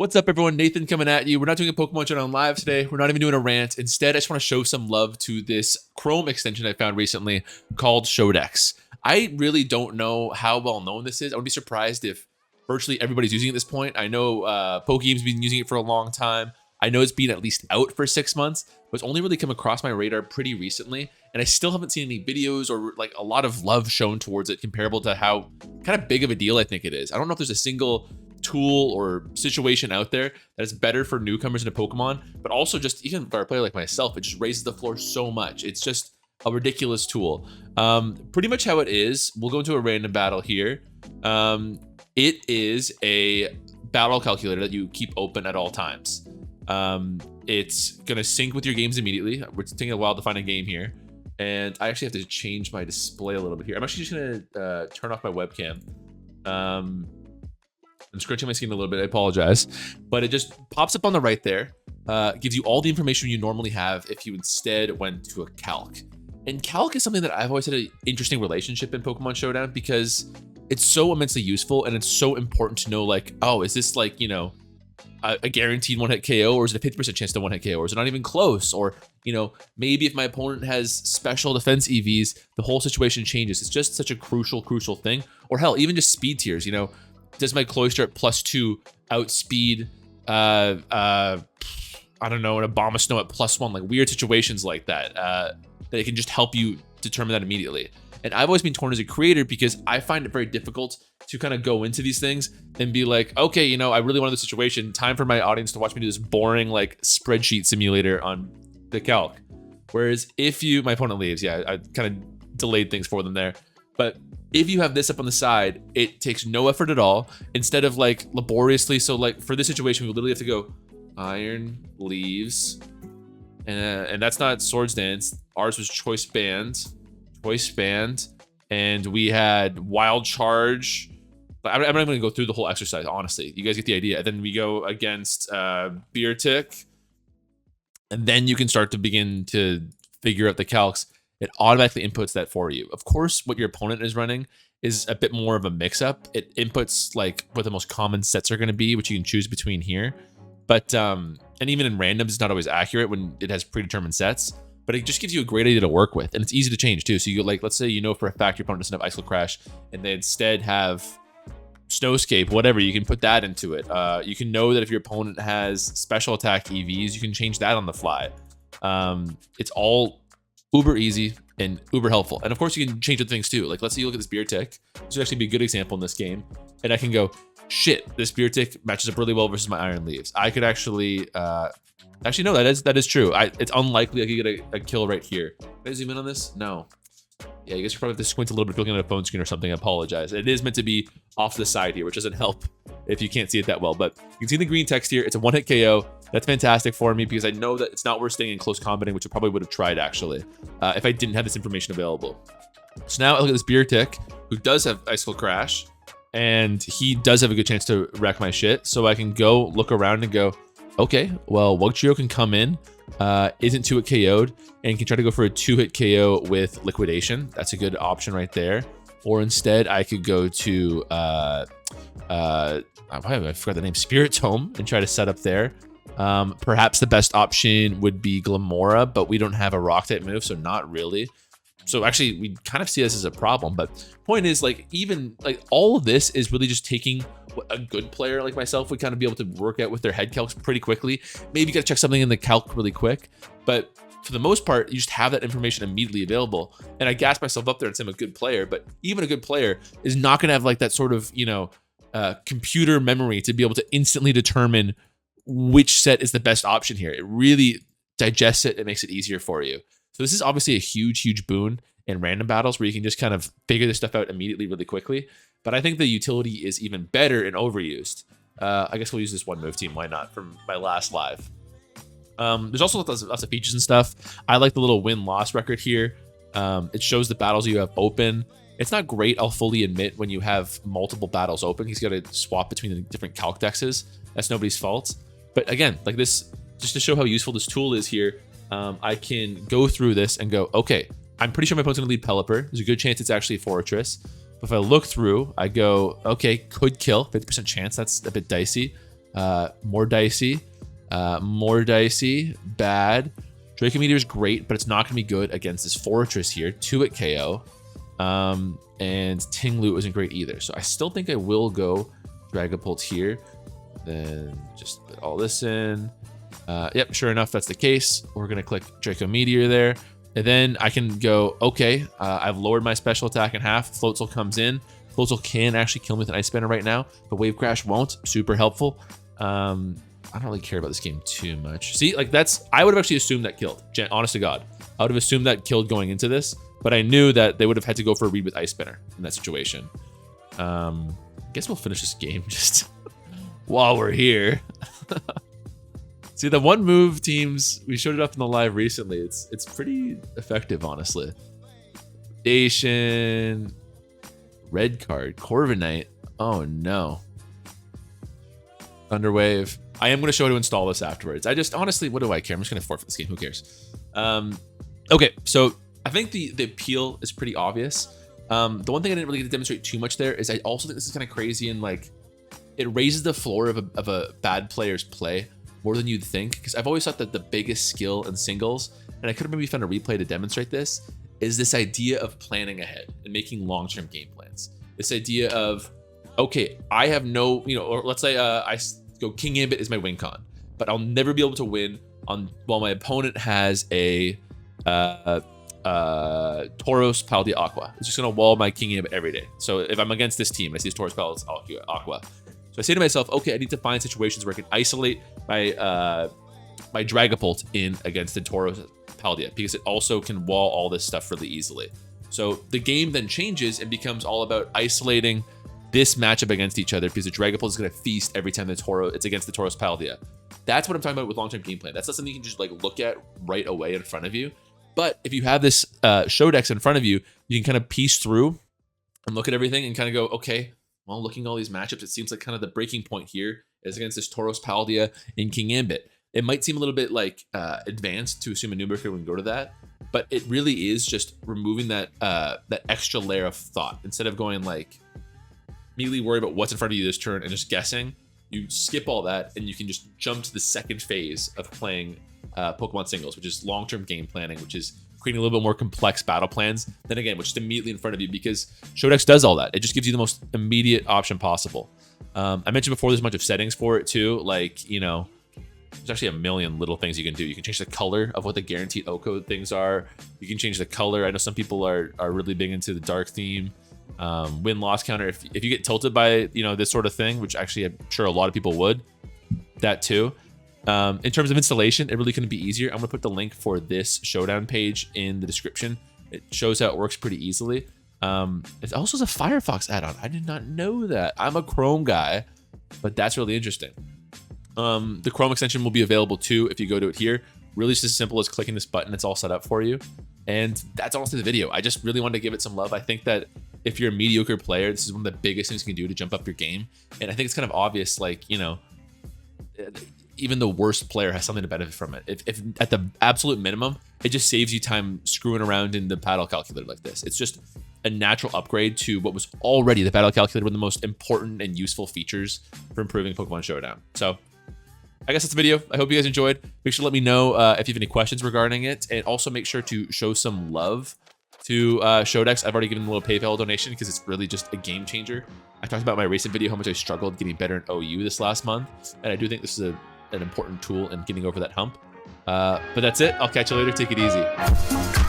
What's up, everyone? Nathan coming at you. We're not doing a Pokemon Showdown live today. We're not even doing a rant. Instead, I just want to show some love to this Chrome extension I found recently called Showdex. I really don't know how well known this is. I would be surprised if virtually everybody's using it at this point. I know Pokegame's been using it for a long time. I know it's been at least out for 6 months, but it's only really come across my radar pretty recently, and I still haven't seen any videos or like a lot of love shown towards it comparable to how kind of big of a deal I think it is. I don't know if there's a single tool or situation out there that is better for newcomers into Pokemon, but also just even for a player like myself, it just raises the floor so much. It's just a ridiculous tool. Pretty much how it is, we'll go into a random battle here. It is a battle calculator that you keep open at all times. It's gonna sync with your games immediately. We're taking a while to find a game here, and I actually have to change my display a little bit here. I'm actually just gonna turn off my webcam. I'm scratching my screen a little bit, I apologize, but it just pops up on the right there, gives you all the information you normally have if you instead went to a calc. And calc is something that I've always had an interesting relationship in Pokemon Showdown because it's so immensely useful, and it's so important to know, like, oh, is this like, you know, a guaranteed one-hit KO, or is it a 50% chance to one-hit KO, or is it not even close? Or, you know, maybe if my opponent has special defense EVs, the whole situation changes. It's just such a crucial thing. Or hell, even just speed tiers, you know, does my Cloyster at +2 outspeed, I don't know, an Abomasnow at +1, like weird situations like that, that it can just help you determine that immediately. And I've always been torn as a creator because I find it very difficult to kind of go into these things and be like, okay, you know, I really wanted this situation. Time for my audience to watch me do this boring like spreadsheet simulator on the calc. Whereas if you, my opponent leaves, yeah, I kind of delayed things for them there. But if you have this up on the side, it takes no effort at all. Instead of like laboriously, so like for this situation, we literally have to go Iron leaves, and that's not Swords Dance. Ours was Choice Band, and we had Wild Charge. But I'm not even gonna go through the whole exercise, honestly. You guys get the idea. And then we go against Beer Tick, and then you can start to begin to figure out the calcs. It automatically inputs that for you. Of course, what your opponent is running is a bit more of a mix-up. It inputs like what the most common sets are going to be, which you can choose between here. But and even in randoms, it's not always accurate when it has predetermined sets. But it just gives you a great idea to work with, and it's easy to change too. So you like, let's say you know for a fact your opponent doesn't have Icicle Crash, and they instead have Snowscape, whatever. You can put that into it. You can know that if your opponent has special attack EVs, you can change that on the fly. It's all uber easy and uber helpful. And of course you can change other things too. Like let's say you look at this Beer Tick. This would actually be a good example in this game. And I can go, shit, this Beer Tick matches up really well versus my Iron Leaves. I could actually, actually no, that is true. It's unlikely I could get a kill right here. Can I zoom in on this? No. Yeah, you guys probably have to squint a little bit if you're looking at a phone screen or something. I apologize. It is meant to be off the side here, which doesn't help if you can't see it that well. But you can see the green text here. It's a one-hit KO. That's fantastic for me because I know that it's not worth staying in close combating, which I probably would have tried actually, if I didn't have this information available. So now I look at this Beer Tick, who does have Icicle Crash, and he does have a good chance to wreck my shit. So I can go look around and go, okay, well, Wugtrio can come in, isn't 2-hit KO'd, and can try to go for a 2-hit KO with Liquidation. That's a good option right there. Or instead, I could go to, I forgot the name, Spirit Tome, and try to set up there. Perhaps the best option would be Glamora, but we don't have a rock type move, so not really. So actually, we kind of see this as a problem. But point is, like, even like all of this is really just taking what a good player like myself would kind of be able to work out with their head calcs pretty quickly. Maybe you got to check something in the calc really quick, but for the most part, you just have that information immediately available. And I gas myself up there and say I'm a good player, but even a good player is not going to have like that sort of, you know, computer memory to be able to instantly determine which set is the best option here. It really digests it and makes it easier for you. So this is obviously a huge boon in random battles where you can just kind of figure this stuff out immediately really quickly. But I think the utility is even better and overused. I guess we'll use this one move team. Why not? From my last live. There's also lots of features and stuff. I like the little win-loss record here. It shows the battles you have open. It's not great, I'll fully admit, when you have multiple battles open. He's got to swap between the different calc dexes. That's nobody's fault. But again, like this, just to show how useful this tool is here, I can go through this and go, okay, I'm pretty sure my opponent's going to lead Pelipper. There's a good chance it's actually Fortress. But if I look through, I go, okay, could kill, 50% chance. That's a bit dicey. More dicey. More dicey. Bad. Draco Meteor is great, but it's not going to be good against this Fortress here. 2 at KO. And Ting Lu isn't great either. So I still think I will go Dragapult here. Then just put all this in. Yep, sure enough, that's the case. We're going to click Draco Meteor there. And then I can go, okay, I've lowered my special attack in half. Floatzel comes in. Floatzel can actually kill me with an Ice Spinner right now, but Wave Crash won't. Super helpful. I don't really care about this game too much. See, like I would have actually assumed that killed. Honest to God. I would have assumed that killed going into this, but I knew that they would have had to go for a read with Ice Spinner in that situation. I guess we'll finish this game just while we're here. See, the one move teams, we showed it up in the live recently. It's pretty effective, honestly. Station, red card, Corviknight. Oh no. Thunderwave. I am going to show how to install this afterwards. I just, honestly, what do I care? I'm just going to forfeit this game. Who cares? Okay, so I think the appeal is pretty obvious. The one thing I didn't really get to demonstrate too much there is I also think this is kind of crazy and like it raises the floor of a bad player's play more than you'd think, because I've always thought that the biggest skill in singles, and I could have maybe found a replay to demonstrate this, is this idea of planning ahead and making long-term game plans. This idea of, okay, I have no, or let's say I go King Ambit is my win con, but I'll never be able to win while my opponent has a Tauros Paldea Aqua. It's just gonna wall my King Ambit every day. So if I'm against this team, I see this Tauros Paldea Aqua. So I say to myself, okay, I need to find situations where I can isolate my my Dragapult in against the Tauros Paldea, because it also can wall all this stuff really easily. So the game then changes and becomes all about isolating this matchup against each other, because the Dragapult is going to feast every time it's against the Tauros Paldea. That's what I'm talking about with long-term game plan. That's not something you can just like look at right away in front of you. But if you have this Showdex in front of you, you can kind of piece through and look at everything and kind of go, okay, well, looking at all these matchups, it seems like kind of the breaking point here is against this Tauros Paldea in King Ambit. It might seem a little bit like advanced to assume a numerator would go to that, but it really is just removing that that extra layer of thought. Instead of going like immediately worry about what's in front of you this turn and just guessing, you skip all that and you can just jump to the second phase of playing Pokemon singles, which is long-term game planning, which is creating a little bit more complex battle plans. Then again, which is immediately in front of you, because Showdex does all that. It just gives you the most immediate option possible. I mentioned before, there's a bunch of settings for it too. Like, there's actually a million little things you can do. You can change the color of what the guaranteed O-code things are. You can change the color. I know some people are really big into the dark theme. Win-loss counter. If you get tilted by, this sort of thing, which actually I'm sure a lot of people would, that too. In terms of installation, it really couldn't be easier. I'm going to put the link for this Showdown page in the description. It shows how it works pretty easily. It also has a Firefox add-on. I did not know that. I'm a Chrome guy, but that's really interesting. The Chrome extension will be available too if you go to it here. Really just as simple as clicking this button. It's all set up for you. And that's honestly the video. I just really wanted to give it some love. I think that if you're a mediocre player, this is one of the biggest things you can do to jump up your game. And I think it's kind of obvious, like, even the worst player has something to benefit from it. If at the absolute minimum, it just saves you time screwing around in the battle calculator like this. It's just a natural upgrade to what was already the battle calculator, one of the most important and useful features for improving Pokemon Showdown. So I guess that's the video. I hope you guys enjoyed. Make sure to let me know if you have any questions regarding it, and also make sure to show some love to Showdex. I've already given them a little PayPal donation because it's really just a game changer. I talked about in my recent video how much I struggled getting better in OU this last month, and I do think this is an important tool in getting over that hump. But that's it. I'll catch you later. Take it easy.